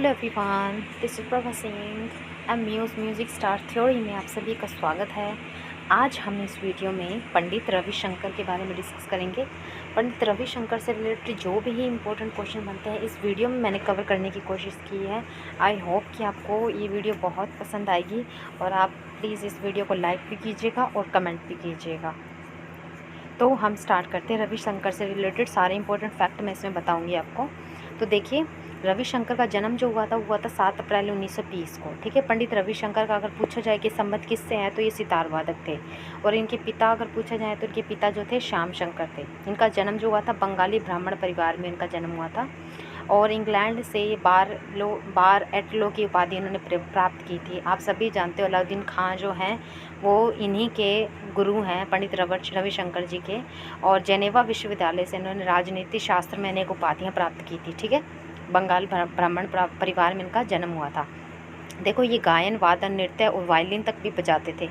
Hello everyone, this is Prabha Singh M music star theory में आप सभी का स्वागत है। आज हम इस वीडियो में पंडित रविशंकर के बारे में डिस्कस करेंगे। पंडित रविशंकर से रिलेटेड जो भी इम्पोर्टेंट क्वेश्चन बनते हैं इस वीडियो में मैंने कवर करने की कोशिश की है। आई होप कि आपको ये वीडियो बहुत पसंद आएगी और आप प्लीज़ इस वीडियो को लाइक भी कीजिएगा और कमेंट भी कीजिएगा। तो हम स्टार्ट करते हैं। रविशंकर से रिलेटेड सारे इंपॉर्टेंट फैक्ट मैं इसमें बताऊंगी आपको। तो देखिए, रविशंकर का जन्म जो हुआ था 7 अप्रैल 1920 को। ठीक है, पंडित रविशंकर का अगर पूछा जाए कि संबंध किससे हैं तो ये सितार वादक थे। और इनके पिता अगर पूछा जाए तो इनके पिता जो थे श्याम शंकर थे। इनका जन्म जो हुआ था बंगाली ब्राह्मण परिवार में इनका जन्म हुआ था। और इंग्लैंड से बार एट लो की उपाधि इन्होंने प्राप्त की थी। आप सभी जानते हो अलाउद्दीन खां जो हैं वो इन्हीं के गुरु हैं, पंडित रविशंकर जी के। और जेनेवा विश्वविद्यालय से इन्होंने राजनीति शास्त्र में अनेक उपाधियाँ प्राप्त की थी। ठीक है, बंगाल ब्राह्मण परिवार में इनका जन्म हुआ था। देखो, ये गायन, वादन, नृत्य और वायलिन तक भी बजाते थे,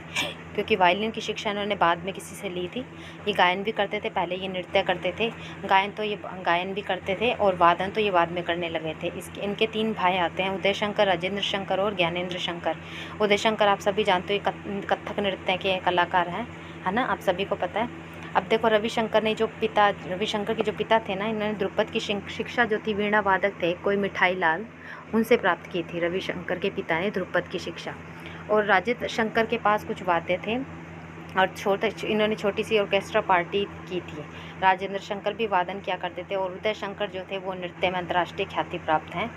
क्योंकि वायलिन की शिक्षा इन्होंने बाद में किसी से ली थी। ये गायन भी करते थे, पहले ये नृत्य करते थे। गायन भी करते थे और वादन तो ये बाद में करने लगे थे। इनके 3 भाई आते हैं, उदय शंकर, राजेंद्र शंकर और ज्ञानेंद्र शंकर। उदय शंकर आप सभी जानते हो कथक नृत्य के कलाकार हैं, है ना, आप सभी को पता है। अब देखो, रविशंकर के जो पिता थे ना, इन्होंने ध्रुपद की शिक्षा जो थी, वीणा वादक थे कोई मिठाई लाल, उनसे प्राप्त की थी। रविशंकर के पिता ने ध्रुपद की शिक्षा। और राजेंद्र शंकर के पास कुछ वाद्य थे और इन्होंने छोटी सी ऑर्केस्ट्रा पार्टी की थी। राजेंद्र शंकर भी वादन किया करते थे। और उदय शंकर जो थे वो नृत्य में अंतर्राष्ट्रीय ख्याति प्राप्त हैं।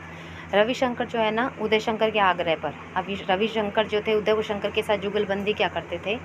रविशंकर जो है ना, उदय शंकर के आग्रह पर, अभी रविशंकर जो थे उदय शंकर के साथ जुगलबंदी क्या करते थे।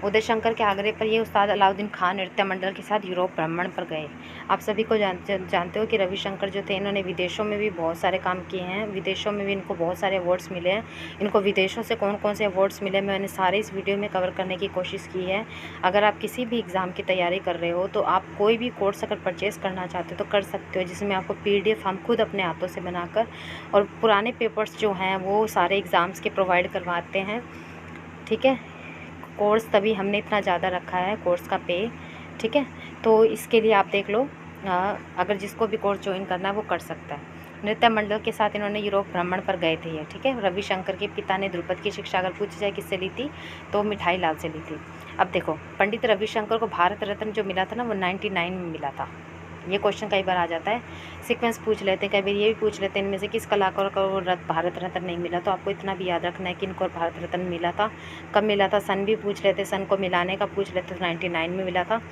उदय शंकर के आग्रह पर ये उस्ताद अलाउद्दीन खान नृत्य मंडल के साथ यूरोप भ्रमण पर गए। आप सभी को जानते हो कि रविशंकर जो थे इन्होंने विदेशों में भी बहुत सारे काम किए हैं। विदेशों में भी इनको बहुत सारे अवार्ड्स मिले हैं। इनको विदेशों से कौन कौन से अवार्ड्स मिले मैंने सारे इस वीडियो में कवर करने की कोशिश की है। अगर आप किसी भी एग्ज़ाम की तैयारी कर रहे हो तो आप कोई भी कोर्स अगर परचेज़ करना चाहते हो तो कर सकते हो, जिसमें आपको PDF हम खुद अपने हाथों से बनाकर और पुराने पेपर्स जो हैं वो सारे एग्ज़ाम्स के प्रोवाइड करवाते हैं। ठीक है, कोर्स तभी हमने इतना ज़्यादा रखा है कोर्स का पे। ठीक है, तो इसके लिए आप देख लो, अगर जिसको भी कोर्स ज्वाइन करना है वो कर सकता है। नृत्य मंडल के साथ इन्होंने यूरोप भ्रमण पर गए थे ये। ठीक है, रविशंकर के पिता ने ध्रुपद की शिक्षा अगर पूछी जाए किससे ली थी तो मिठाई लाल से ली थी। अब देखो, पंडित रविशंकर को भारत रत्न जो मिला था ना वो 99 में मिला था। ये क्वेश्चन कई बार आ जाता है, सीक्वेंस पूछ लेते हैं, कई बार ये भी पूछ लेते हैं इनमें से किस कलाकार को भारत रत्न नहीं मिला। तो आपको इतना भी याद रखना है कि इनको भारत रत्न मिला था, कब मिला था, सन भी पूछ लेते, सन को मिलाने का पूछ लेते, तो 99 में मिला था।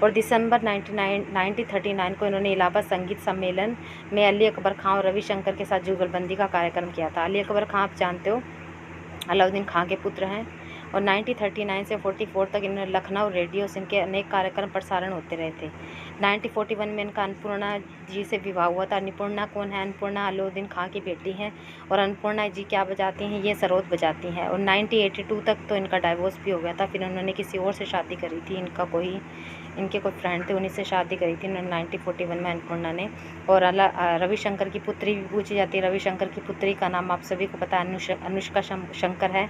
और दिसंबर 1939 को इन्होंने इलाहाबाद संगीत सम्मेलन में अली अकबर खां और रविशंकर के साथ जुगलबंदी का कार्यक्रम किया था। अली अकबर खां आप जानते हो अलाउद्दीन खां के पुत्र हैं। और 1939 से 44 तक इन्होंने लखनऊ रेडियो से इनके अनेक कार्यक्रम प्रसारण होते रहे थे। 1941 में इनका अन्नपूर्णा जी से विवाह हुआ था। अन्नपूर्णा कौन है? अन्नपूर्णा अलाउद्दीन खां की बेटी हैं। और अन्नपूर्णा जी क्या बजाती हैं? ये सरोद बजाती हैं। और 1982 तक तो इनका डाइवोर्स भी हो गया था। फिर उन्होंने किसी और से शादी करी थी, इनके कोई फ्रेंड थे, उन्हीं से शादी करी थी 1941 में अन्नपूर्णा ने। और रविशंकर की पुत्री भी पूछी जाती है। रविशंकर की पुत्री का नाम आप सभी को पता है, अनुष्का शंकर है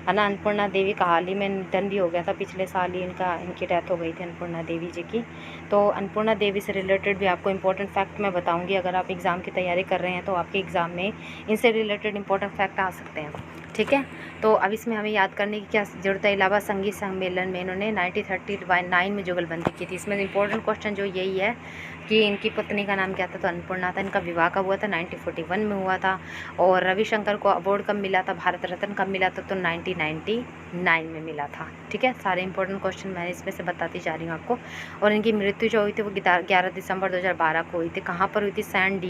ना। अन्नपूर्णा देवी का हाल ही में निधन भी हो गया था, पिछले साल ही इनकी डेथ हो गई थी अन्नपूर्णा देवी जी की। तो अन्नपूर्णा देवी से रिलेटेड भी आपको इंपॉर्टेंट फैक्ट मैं बताऊंगी। अगर आप एग्ज़ाम की तैयारी कर रहे हैं तो आपके एग्ज़ाम में इनसे रिलेटेड इंपॉर्टेंट फैक्ट आ सकते हैं। ठीक है, तो अब इसमें हमें याद करने की क्या ज़रूरत है। इलाहाबाद संगीत सम्मेलन में इन्होंने 1939 में जुगलबंदी की थी। इसमें इंपॉर्टेंट क्वेश्चन जो यही है कि इनकी पत्नी का नाम क्या था, तो अन्नपूर्णा था। इनका विवाह कब हुआ था? 1941 में हुआ था। और रविशंकर को अवार्ड कब मिला था, भारत रत्न कब मिला था, तो 1999 में मिला था। ठीक है, सारे इंपॉर्टेंट क्वेश्चन मैं इसमें से बताती जा रही हूँ आपको। और इनकी मृत्यु जो हुई थी वो 11 दिसंबर 2012 को हुई थी। कहाँ पर हुई थी? सैन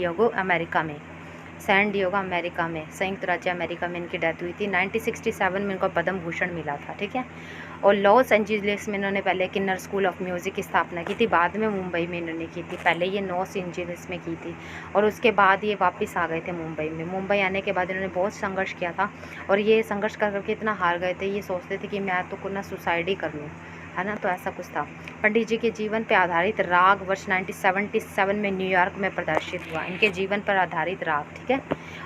डिएगो अमेरिका में। संयुक्त राज्य अमेरिका में इनकी डेथ हुई थी। 1967 में इनको पद्म भूषण मिला था। ठीक है, और लॉस एंजलिस में इन्होंने पहले किन्नर स्कूल ऑफ म्यूज़िक की स्थापना की थी, बाद में मुंबई में इन्होंने की थी। पहले ये लॉस एंजलिस में की थी और उसके बाद ये वापस आ गए थे मुंबई में। मुंबई आने के बाद इन्होंने बहुत संघर्ष किया था और ये संघर्ष कर करके इतना हार गए थे, ये सोचते थे कि मैं तो ना सुसाइड ही कर लूँ। है ना। तो ऐसा कुछ था। पंडित जी के जीवन पर आधारित राग वर्ष 1977 में न्यूयॉर्क में प्रदर्शित हुआ। इनके जीवन पर आधारित राग, ठीक है।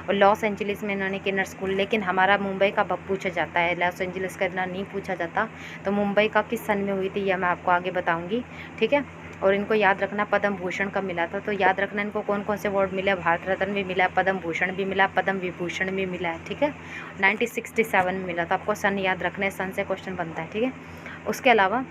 और लॉस एंजलिस में इन्होंने किन्नर स्कूल, लेकिन हमारा मुंबई का पूछा जाता है, लॉस एंजलिस का इतना नहीं पूछा जाता। तो मुंबई का किस सन में हुई थी यह मैं आपको आगे बताऊँगी, ठीक है। और इनको याद रखना पद्म भूषण कब मिला था, तो याद रखना इनको कौन कौन से अवार्ड मिले, भारत रत्न भी मिला, पद्म भूषण भी मिला, पद्म विभूषण भी मिला है, ठीक है। 1967 में मिला था। आपको सन याद रखना है, सन से क्वेश्चन बनता है, ठीक है। उसके अलावा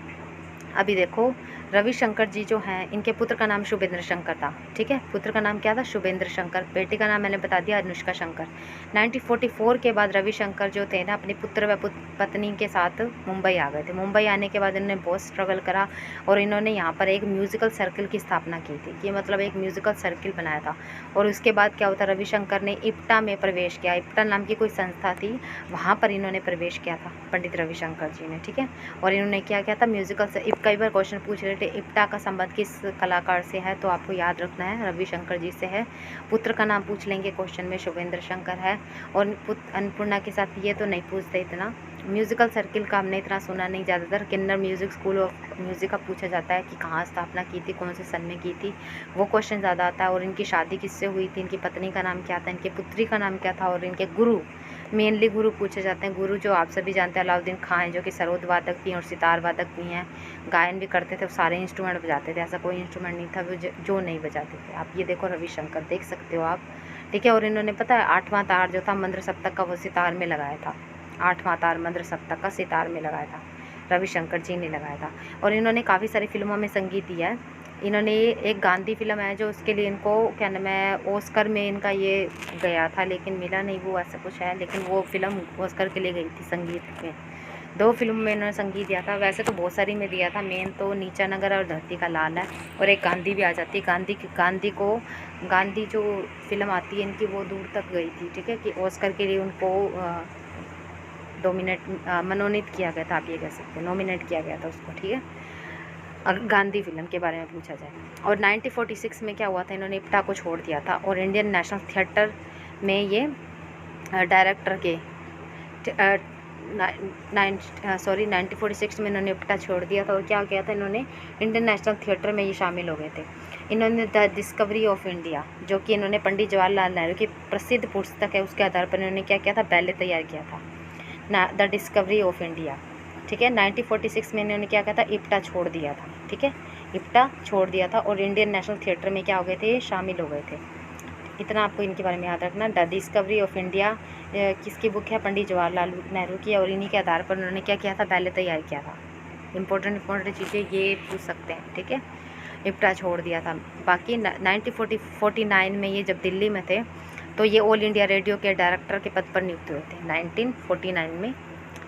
अभी देखो रविशंकर जी जो हैं, इनके पुत्र का नाम शुभेंद्र शंकर था, ठीक है। पुत्र का नाम क्या था, शुभेंद्र शंकर। बेटी का नाम मैंने बता दिया, अनुष्का शंकर। 1944 के बाद रविशंकर जो थे ना, अपनी पुत्र व पत्नी के साथ मुंबई आ गए थे। मुंबई आने के बाद इन्होंने बहुत स्ट्रगल करा और इन्होंने यहाँ पर एक म्यूज़िकल सर्किल की स्थापना की थी। ये मतलब एक म्यूज़िकल सर्किल बनाया था। और उसके बाद क्या होता, रविशंकर ने इप्टा में प्रवेश किया। इप्टा नाम की कोई संस्था थी, वहाँ पर इन्होंने प्रवेश किया था पंडित रविशंकर जी ने, ठीक है। और इन्होंने क्या किया था, म्यूज़िकल से। कई बार क्वेश्चन पूछ रहे थे इप्टा का संबंध किस कलाकार से है, तो आपको याद रखना है रविशंकर जी से है। पुत्र का नाम पूछ लेंगे क्वेश्चन में, शुभेंद्र शंकर है। और अन्नपूर्णा के साथ ये तो नहीं पूछते इतना। म्यूज़िकल सर्किल का हमने इतना सुना नहीं, ज़्यादातर किन्नर म्यूज़िक स्कूल ऑफ म्यूज़िक का पूछा जाता है कि कहाँ स्थापना की थी, कौन से सन में की थी, वो क्वेश्चन ज़्यादा आता है। और इनकी शादी किससे हुई थी, इनकी पत्नी का नाम क्या था, इनकी पुत्री का नाम क्या था, और इनके गुरु, मेनली गुरु पूछे जाते हैं। गुरु जो आप सभी जानते हैं अलाउद्दीन खां हैं, जो कि सरोद वादक भी हैं और सितार वादक भी हैं, गायन भी करते थे, सारे इंस्ट्रूमेंट बजाते थे, ऐसा कोई इंस्ट्रूमेंट नहीं था जो नहीं बजाते थे। आप ये देखो रविशंकर, देख सकते हो आप, ठीक है। और इन्होंने पता है 8वां तार जो था मंद्र सप्तक का, वो सितार में लगाया था। 8वां तार मंद्र सप्तक का सितार में लगाया था, रविशंकर जी ने लगाया था। और इन्होंने काफ़ी सारी फिल्मों में संगीत दिया है। इन्होंने एक गांधी फिल्म है जो उसके लिए इनको क्या नाम है, ऑस्कर में इनका ये गया था, लेकिन मिला नहीं, वो ऐसा कुछ है। लेकिन वो फिल्म ऑस्कर के लिए गई थी संगीत में। 2 फिल्म में इन्होंने संगीत दिया था, वैसे तो बहुत सारी में दिया था। मेन तो नीचा नगर और धरती का लाल है, और एक गांधी भी आ जाती है। गांधी जो फिल्म आती है इनकी, वो दूर तक गई थी, ठीक है, कि ऑस्कर के लिए उनको मनोनीत किया गया था, आप ये कह सकते हैं, नॉमिनेट किया गया था उसको, ठीक है। गांधी फिल्म के बारे में पूछा जाए। और 1946 में क्या हुआ था, इन्होंने इप्टा को छोड़ दिया था और इंडियन नेशनल थिएटर में ये डायरेक्टर के 1946 में इन्होंने इप्टा छोड़ दिया था। और क्या किया था, इन्होंने इंडियन नेशनल थिएटर में ये शामिल हो गए थे। इन्होंने द डिस्कवरी ऑफ इंडिया, जो कि इन्होंने पंडित जवाहरलाल नेहरू की प्रसिद्ध पुस्तक है, उसके आधार पर इन्होंने क्या किया था, बैले तैयार किया था ना, द डिस्कवरी ऑफ इंडिया, ठीक है। 1946 में इन्होंने क्या किया था, इप्टा छोड़ दिया था, ठीक है, इप्टा छोड़ दिया था। और इंडियन नेशनल थिएटर में क्या हो गए थे, शामिल हो गए थे। इतना आपको इनके बारे में याद रखना। द डिस्कवरी ऑफ इंडिया किसकी बुक है, पंडित जवाहरलाल नेहरू की। और इन्हीं के आधार पर उन्होंने क्या किया था, बैले तैयार किया था। इंपॉर्टेंट चीज़ें ये पूछ सकते हैं, ठीक है। इप्टा छोड़ दिया था। बाकी 1949 में ये जब दिल्ली में थे, तो ये ऑल इंडिया रेडियो के डायरेक्टर के पद पर नियुक्त हुए थे। 1949 में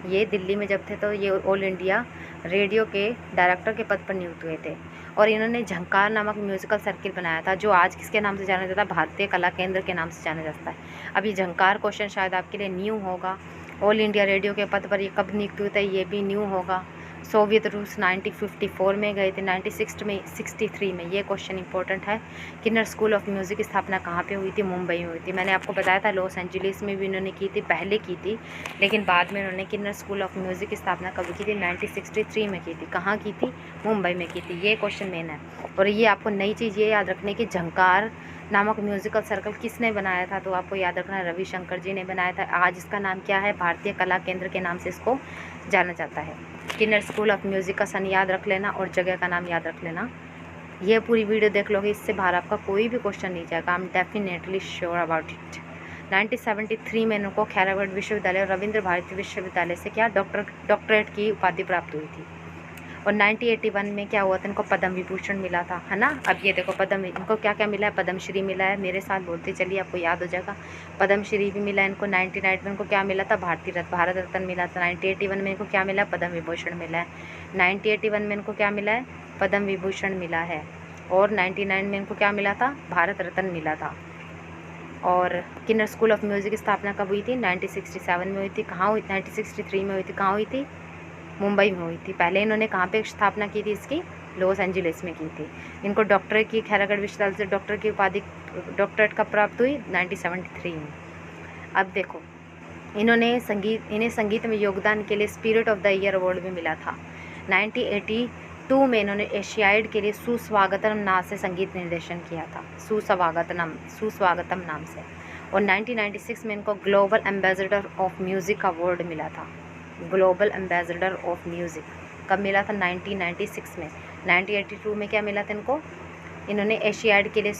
ये दिल्ली में जब थे, तो ये ऑल इंडिया रेडियो के डायरेक्टर के पद पर नियुक्त हुए थे। और इन्होंने झंकार नामक म्यूज़िकल सर्किल बनाया था, जो आज किसके नाम से जाना जाता है, भारतीय कला केंद्र के नाम से जाना जाता है। अब ये झंकार क्वेश्चन शायद आपके लिए न्यू होगा। ऑल इंडिया रेडियो के पद पर ये कब नियुक्त हुए थे, ये भी न्यू होगा। सोवियत रूस 1954 में गए थे। 1963 में ये क्वेश्चन इंपॉर्टेंट है। किन्नर स्कूल ऑफ म्यूज़िक की स्थापना कहाँ पे हुई थी, मुंबई में हुई थी। मैंने आपको बताया था लॉस एंजलिस में भी इन्होंने की थी, पहले की थी, लेकिन बाद में इन्होंने किन्नर स्कूल ऑफ म्यूज़िक की स्थापना कब की थी, 1963 में की थी। कहाँ की थी, मुंबई में की थी। ये क्वेश्चन मेन है। और ये आपको नई चीज़ ये याद रखने की, झंकार नामक म्यूज़िकल सर्कल किसने बनाया था, तो आपको याद रखना है रविशंकर जी ने बनाया था। आज इसका नाम क्या है, भारतीय कला केंद्र के नाम से इसको जाना जाता है। किन्नर स्कूल ऑफ म्यूज़िक का सन याद रख लेना और जगह का नाम याद रख लेना। ये पूरी वीडियो देख लोगे, इससे बाहर आपका कोई भी क्वेश्चन नहीं जाएगा, I am definitely sure about it. 1973 में इनको खैरागढ़ विश्वविद्यालय और रविंद्र भारती विश्वविद्यालय से क्या डॉक्टरेट की उपाधि प्राप्त हुई थी। और 1981 में क्या हुआ था, इनको पद्म विभूषण मिला था, है ना। अब ये देखो पद्म, इनको क्या क्या मिला है, पद्मश्री मिला है, मेरे साथ बोलते चलिए आपको याद हो जाएगा। पद्मश्री भी मिला है इनको। 1998 में इनको क्या मिला था, भारत रत्न मिला था। 1981 में इनको क्या मिला, पद्म विभूषण मिला है। 1981 में इनको क्या मिला है, पद्म विभूषण मिला है। और 1999 में इनको क्या मिला था, भारत रत्न मिला था। और किन्नर स्कूल ऑफ म्यूज़िक की स्थापना कब हुई थी, 1967 में हुई थी। कहाँ हुई, 1963 में हुई थी। कहाँ हुई थी, मुंबई में हुई थी। पहले इन्होंने कहाँ पे स्थापना की थी इसकी, लॉस एंजलिस में की थी। इनको डॉक्टरेट की खैरागढ़ विश्वविद्यालय से डॉक्टर की उपाधि, डॉक्टरेट कब प्राप्त हुई, 1973 में। अब देखो इन्हें संगीत में योगदान के लिए spirit of the year award भी मिला था 1982 में इन्होंने एशियाड के लिए सुस्वागतम नाम से संगीत निर्देशन किया था, सुस्वागतम नाम से। और 1996 में इनको global ambassador of music award मिला था, ग्लोबल एम्बेसडर ऑफ म्यूज़िक कब मिला था? 1996 में। 1982 में क्या मिला था इनको? इन्होंने एशियाड के लिए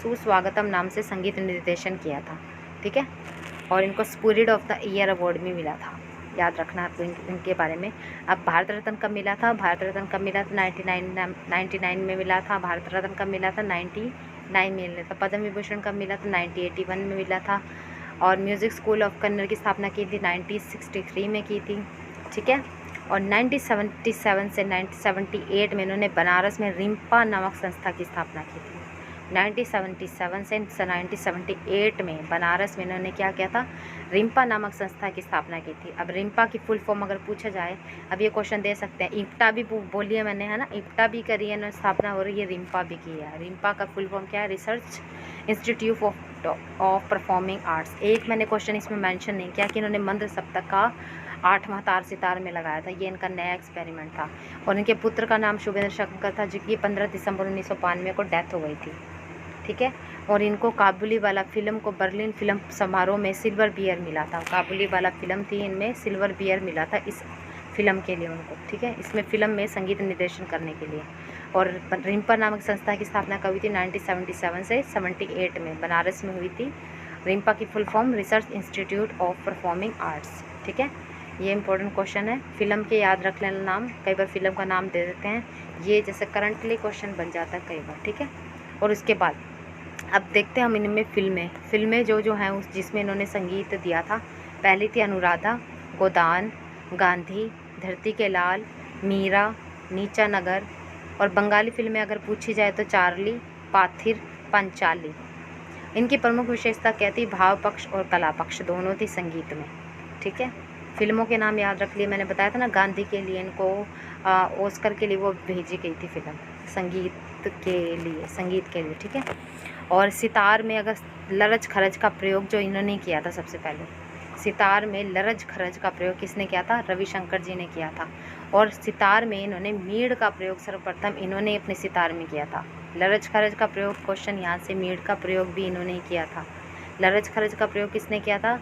सुस्वागतम नाम से संगीत निर्देशन किया था, ठीक है। और इनको spirit of the year award भी मिला था, याद रखना आपको इनके बारे में। अब भारत रत्न कब मिला था? भारत रत्न कब मिला था? 99 में मिला था। भारत रत्न कब मिला था? 99 में मिला था। पद्म विभूषण कब मिला था? 1981 में मिला था। और म्यूज़िक स्कूल ऑफ कन्नड़ की स्थापना की थी 1963 में की थी, ठीक है। और 1977 से 1978 में इन्होंने बनारस में रिम्पा नामक संस्था की स्थापना की थी। 1977 से 1978 में बनारस में इन्होंने क्या किया था? रिम्पा नामक संस्था की स्थापना की थी। अब रिम्पा की फुल फॉर्म अगर पूछा जाए, अब ये क्वेश्चन दे सकते हैं। इप्टा भी बोली है मैंने, है ना, इप्टा भी करी है ना स्थापना, हो रही है रिम्पा भी की है। रिम्पा का फुल फॉर्म क्या है? Research institute of performing arts. एक मैंने क्वेश्चन इसमें मेंशन नहीं किया कि इन्होंने मंत्र सप्तक का 8वां तार सितार में लगाया था, ये इनका नया एक्सपेरिमेंट था। और इनके पुत्र का नाम शुभेंद्र शंकर था, जिनकी 15 दिसंबर 1992 को डेथ हो गई थी, ठीक है। और इनको काबुली वाला फिल्म को बर्लिन फिल्म समारोह में सिल्वर बियर मिला था। काबुली वाला फिल्म थी, इनमें सिल्वर बियर मिला था इस फिल्म के लिए उनको, ठीक है, इसमें फिल्म में संगीत निर्देशन करने के लिए। और रिम्पा नामक संस्था की स्थापना कब हुई थी? 1977 से 78 में बनारस में हुई थी। रिम्पा की full form research institute of performing arts, ठीक है। ये इंपॉर्टेंट क्वेश्चन है, फिल्म के याद रख लेना नाम, कई बार फिल्म का नाम दे देते हैं, ये जैसे करंटली क्वेश्चन बन जाता है कई बार, ठीक है। और उसके बाद अब देखते हैं हम इनमें फिल्में जो हैं उस जिसमें इन्होंने संगीत दिया था। पहली थी अनुराधा, गोदान, गांधी, धरती के लाल, मीरा, नीचा नगर। और बंगाली फिल्में अगर पूछी जाए तो चार्ली, पाथिर, पंचाली। इनकी प्रमुख विशेषता क्या थी? भाव पक्ष और कला पक्ष दोनों थी संगीत में, ठीक है। फिल्मों के नाम याद रख लिए, मैंने बताया था ना, गांधी के लिए इनको ऑस्कर के लिए वो भेजी गई थी फिल्म संगीत के लिए, ठीक है। और सितार में अगर लरज खरज का प्रयोग जो इन्होंने किया था सबसे पहले, सितार में लरज खरज का प्रयोग किसने किया था? रविशंकर जी ने किया था। और सितार में इन्होंने मीड़ का प्रयोग सर्वप्रथम इन्होंने अपने सितार में किया था। लरज खरज का प्रयोग, क्वेश्चन यहाँ से, मीड़ का प्रयोग भी इन्होंने किया था। लरज खरज का प्रयोग किसने किया था?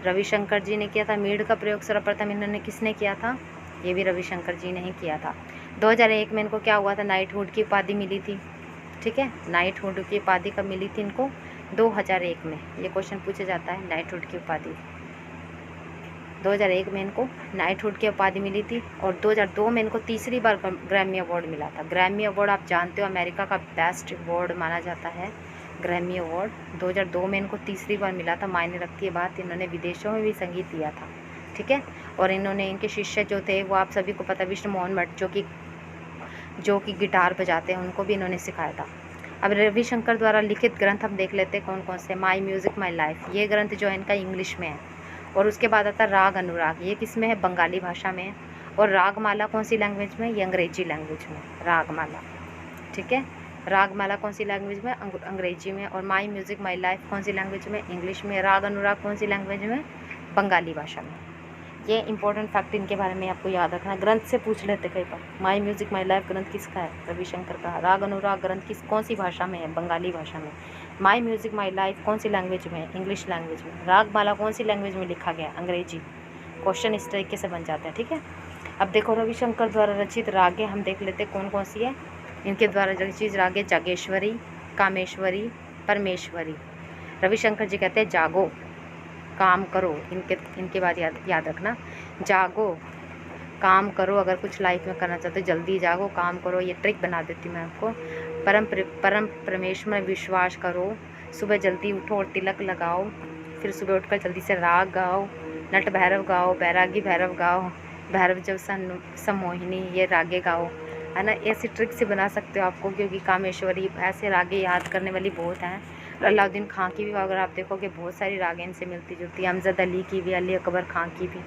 रविशंकर जी ने किया था। मीड़ का प्रयोग सर्वप्रथम इन्होंने किसने किया था? ये भी रविशंकर जी ने ही किया था। 2001 में इनको क्या हुआ था? नाइटहुड की उपाधि मिली थी, ठीक है। नाइटहुड की उपाधि कब मिली थी इनको? 2001 में। ये क्वेश्चन पूछा जाता है, नाइटहुड की उपाधि 2001 में इनको नाइटहुड की उपाधि मिली थी। और 2002 में इनको तीसरी बार ग्रैमी अवार्ड मिला था। ग्रैमी अवार्ड आप जानते हो अमेरिका का बेस्ट अवार्ड माना जाता है, ग्रैमी अवार्ड। 2002 में इनको तीसरी बार मिला था। मायने रखती है बात, इन्होंने विदेशों में भी संगीत दिया था, ठीक है। और इन्होंने, इनके शिष्य जो थे वो आप सभी को पता, विष्णु मोहन भट्ट जो कि गिटार बजाते हैं, उनको भी इन्होंने सिखाया था। अब रविशंकर द्वारा लिखित ग्रंथ हम देख लेते हैं कौन कौन से। माई म्यूज़िक माई लाइफ, ये ग्रंथ जो है इनका इंग्लिश में है। और उसके बाद आता है राग अनुराग, ये किस में है? बंगाली भाषा में है। और रागमाला कौन सी लैंग्वेज में? ये अंग्रेजी लैंग्वेज में, रागमाला, ठीक है। रागमाला कौन सी लैंग्वेज में? अंग्रेजी में। और माई म्यूज़िक माई लाइफ कौन सी लैंग्वेज में? इंग्लिश में। राग अनुराग कौन सी लैंग्वेज में? बंगाली भाषा में। ये इंपॉर्टेंट फैक्ट इनके बारे में आपको याद रखना, ग्रंथ से पूछ लेते कई बार। माई म्यूज़िक माई लाइफ ग्रंथ किसका है? रविशंकर का। राग अनुराग ग्रंथ कौन सी भाषा में है? बंगाली भाषा में। माई म्यूज़िक माई लाइफ कौन सी लैंग्वेज में है? इंग्लिश लैंग्वेज में। रागमाला कौन सी लैंग्वेज में लिखा गया? अंग्रेजी। क्वेश्चन इस तरीके से बन जाते हैं, ठीक है। अब देखो रविशंकर द्वारा रचित रागें हम देख लेते कौन कौन सी है। इनके द्वारा रचित रागें जागेश्वरी, कामेश्वरी, परमेश्वरी। रविशंकर जी कहते हैं जागो, काम करो। इनके बाद याद रखना, जागो, काम करो। अगर कुछ लाइफ में करना चाहते हो जल्दी जागो, काम करो। ये ट्रिक बना देती मैं आपको। परम परमेश्वर में विश्वास करो। सुबह जल्दी उठो और तिलक लगाओ। फिर सुबह उठकर जल्दी से राग गाओ। नट भैरव गाओ, बैरागी भैरव गाओ, भैरव जब सम्मोहिनी, ये रागे गाओ, है ना। ऐसी ट्रिक से बना सकते हो आपको, क्योंकि कामेश्वरी, ऐसे रागे याद करने वाली बहुत हैं। अलाउद्दीन खां की भी अगर आप देखोगे बहुत सारी रागें इनसे मिलती जुलती है। अमजद अली की भी, अली अकबर खां की भी,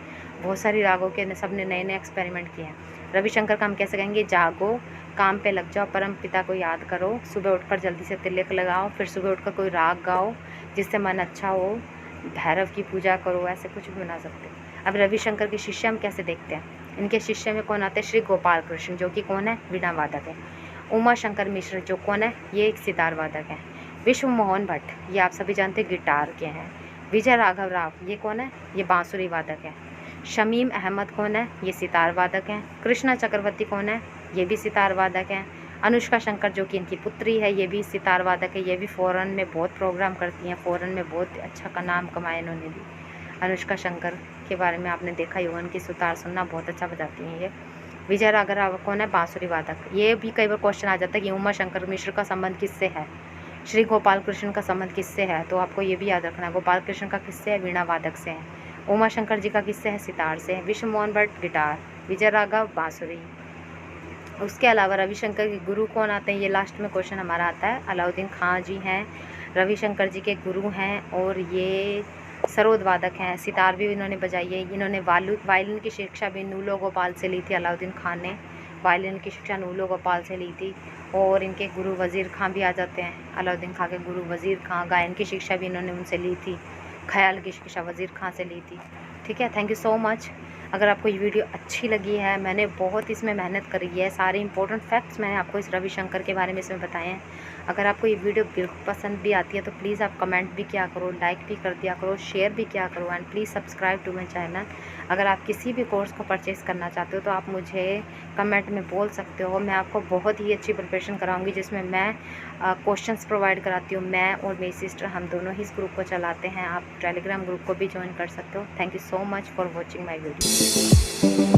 बहुत सारी रागों के सब ने नए नए एक्सपेरिमेंट किए हैं। रविशंकर का हम कैसे कहेंगे? जागो, काम पे लग जाओ, परम पिता को याद करो, सुबह उठकर जल्दी से तिलक लगाओ, फिर सुबह उठकर कोई राग गाओ जिससे मन अच्छा हो, भैरव की पूजा करो, ऐसे कुछ भी बना सकते हैं। अब रविशंकर के शिष्य हम कैसे देखते हैं? इनके शिष्य में कौन आते हैं? श्री गोपाल कृष्ण, जो कि कौन है? वीणा वादक है। उमा शंकर मिश्र जो कौन है? ये एक सितार वादक है। विश्व मोहन भट्ट, ये आप सभी जानते हैं गिटार के हैं। विजय राघव राव, ये कौन है? ये बांसुरी वादक है। शमीम अहमद कौन है? ये सितार वादक हैं। कृष्णा चक्रवर्ती कौन है? ये भी सितार वादक हैं। अनुष्का शंकर जो कि इनकी पुत्री है, ये भी सितार वादक है। ये भी फ़ॉरेन में बहुत प्रोग्राम करती हैं, फ़ॉरेन में बहुत अच्छा का नाम कमाया इन्होंने भी। अनुष्का शंकर के बारे में आपने देखा ही होगा, उनकी सितार सुनना बहुत अच्छा बजाती हैं ये। विजय राघव राव कौन है? बांसुरी वादक। ये भी कई बार क्वेश्चन आ जाता है कि उमा शंकर मिश्र का संबंध किससे है, श्री गोपाल कृष्ण का संबंध किससे है, तो आपको ये भी याद रखना है। गोपाल कृष्ण का किससे है? वीणा वादक से है। उमा शंकर जी का किससे है? सितार से है। विश्व मोहन भट्ट गिटार, विजय राघव बांसुरी। उसके अलावा रविशंकर के गुरु कौन आते हैं? ये लास्ट में क्वेश्चन हमारा आता है। अलाउद्दीन खां जी हैं, रविशंकर जी के गुरु हैं, और ये सरोद वादक हैं। सितार भी इन्होंने बजाई है। इन्होंने वायलिन की शिक्षा भी नूलो गोपाल से ली थी। अलाउद्दीन खान ने वायलिन की शिक्षा नूलो गोपाल से ली थी। और इनके गुरु वज़ीर खां भी आ जाते हैं। अलाउद्दीन खां के गुरु वज़ीर खां, गायन की शिक्षा भी इन्होंने उनसे ली थी। ख्याल की शिक्षा वज़ीर खां से ली थी। ठीक है, थैंक यू सो मच। अगर आपको ये वीडियो अच्छी लगी है, मैंने बहुत इसमें मेहनत करी है, सारे इंपॉर्टेंट फैक्ट्स मैंने आपको इस रविशंकर के बारे में इसमें बताए हैं। अगर आपको ये वीडियो बिल्कुल पसंद भी आती है तो प्लीज़ आप कमेंट भी किया करो, लाइक भी कर दिया करो, शेयर भी किया करो, and please subscribe to my channel. अगर आप किसी भी कोर्स को परचेज़ करना चाहते हो तो आप मुझे कमेंट में बोल सकते हो। मैं आपको बहुत ही अच्छी प्रिपरेशन कराऊंगी, जिसमें मैं क्वेश्चंस प्रोवाइड कराती हूँ। मैं और मेरी सिस्टर, हम दोनों ही इस ग्रुप को चलाते हैं। आप टेलीग्राम ग्रुप को भी ज्वाइन कर सकते हो। Thank you so much for watching my video.